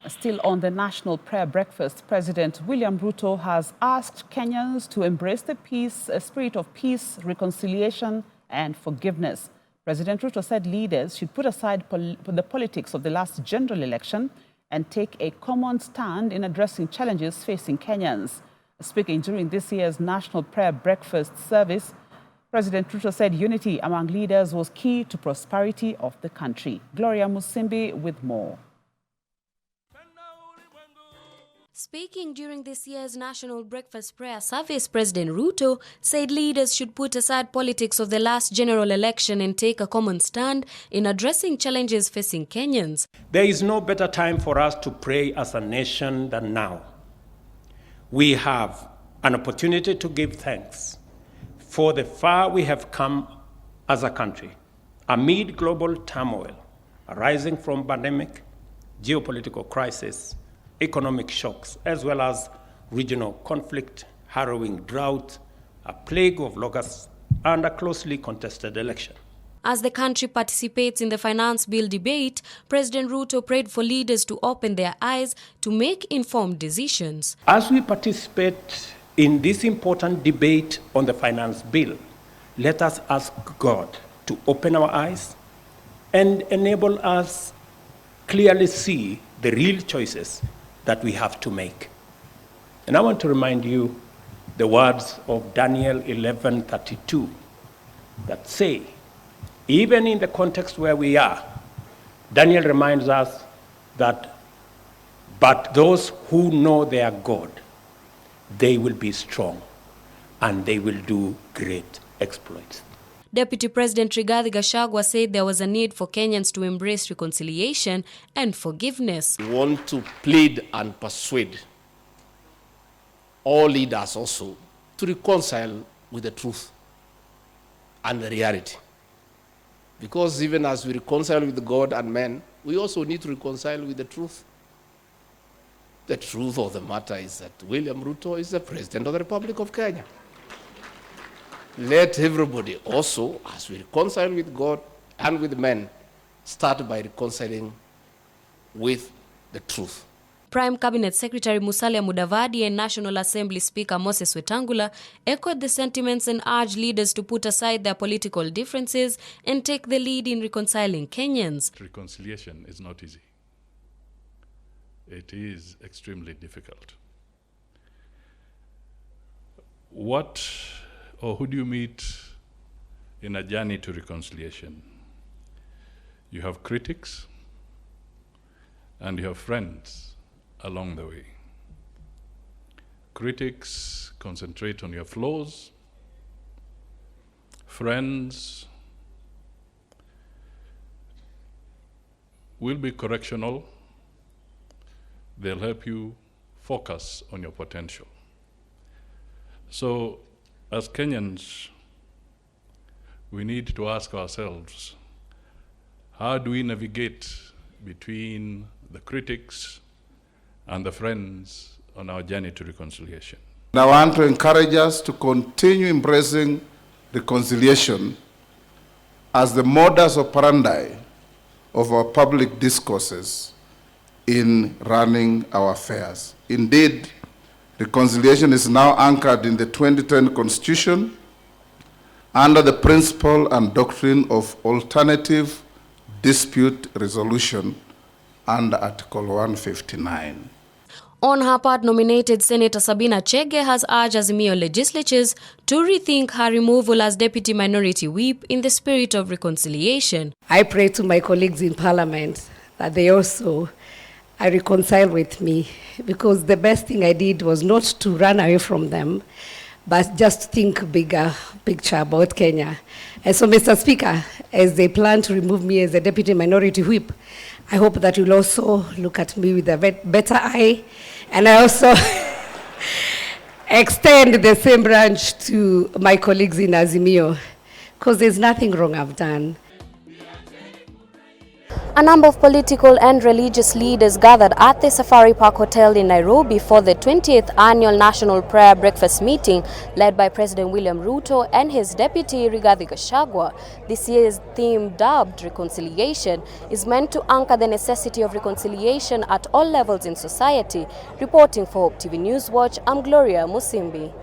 Still on the national prayer breakfast, President William Ruto has asked Kenyans to embrace the spirit of peace, reconciliation, and forgiveness. President Ruto said leaders should put aside the politics of the last general election and take a common stand in addressing challenges facing Kenyans. Speaking during this year's national prayer breakfast service, President Ruto said unity among leaders was key to prosperity of the country. Gloria Musimbi with more. Speaking during this year's National Breakfast Prayer Service, President Ruto said leaders should put aside politics of the last general election and take a common stand in addressing challenges facing Kenyans. There is no better time for us to pray as a nation than now. We have an opportunity to give thanks for the far we have come as a country amid global turmoil arising from pandemic, geopolitical crisis, economic shocks, as well as regional conflict, harrowing drought, a plague of locusts, and a closely contested election. As the country participates in the finance bill debate, President Ruto prayed for leaders to open their eyes to make informed decisions. As we participate in this important debate on the finance bill, let us ask God to open our eyes and enable us clearly see the real choices that we have to make. And I want to remind you the words of Daniel 11:32 that say, even in the context where we are, Daniel reminds us that, but those who know their God, they will be strong and they will do great exploits. Deputy President Rigathi Gachagua said there was a need for Kenyans to embrace reconciliation and forgiveness. We want to plead and persuade all leaders also to reconcile with the truth and the reality. Because even as we reconcile with God and men, we also need to reconcile with the truth. The truth of the matter is that William Ruto is the President of the Republic of Kenya. Let everybody also, as we reconcile with God and with men, start by reconciling with the truth. Prime Cabinet Secretary Musalia Mudavadi and National Assembly Speaker Moses Wetangula echoed the sentiments and urged leaders to put aside their political differences and take the lead in reconciling Kenyans. Reconciliation is not easy. It is extremely difficult. Who do you meet in a journey to reconciliation? You have critics and you have friends along the way. Critics concentrate on your flaws. Friends will be correctional. They'll help you focus on your potential. So, as Kenyans, we need to ask ourselves, how do we navigate between the critics and the friends on our journey to reconciliation? I want to encourage us to continue embracing reconciliation as the modus operandi of our public discourses in running our affairs. Indeed, reconciliation is now anchored in the 2010 Constitution under the principle and doctrine of alternative dispute resolution under Article 159. On her part, nominated Senator Sabina Chege has urged Azimio legislatures to rethink her removal as Deputy Minority Whip in the spirit of reconciliation. I pray to my colleagues in Parliament that they also reconcile with me, because the best thing I did was not to run away from them, but just think bigger picture about Kenya. And so, Mr. Speaker, as they plan to remove me as a Deputy Minority Whip, I hope that you'll also look at me with a better eye, and I also extend the same branch to my colleagues in Azimio, because there's nothing wrong I've done. A number of political and religious leaders gathered at the Safari Park Hotel in Nairobi for the 20th Annual National Prayer Breakfast Meeting led by President William Ruto and his deputy Rigathi Gachagua. This year's theme, dubbed Reconciliation, is meant to anchor the necessity of reconciliation at all levels in society. Reporting for Hope TV News Watch, I'm Gloria Musimbi.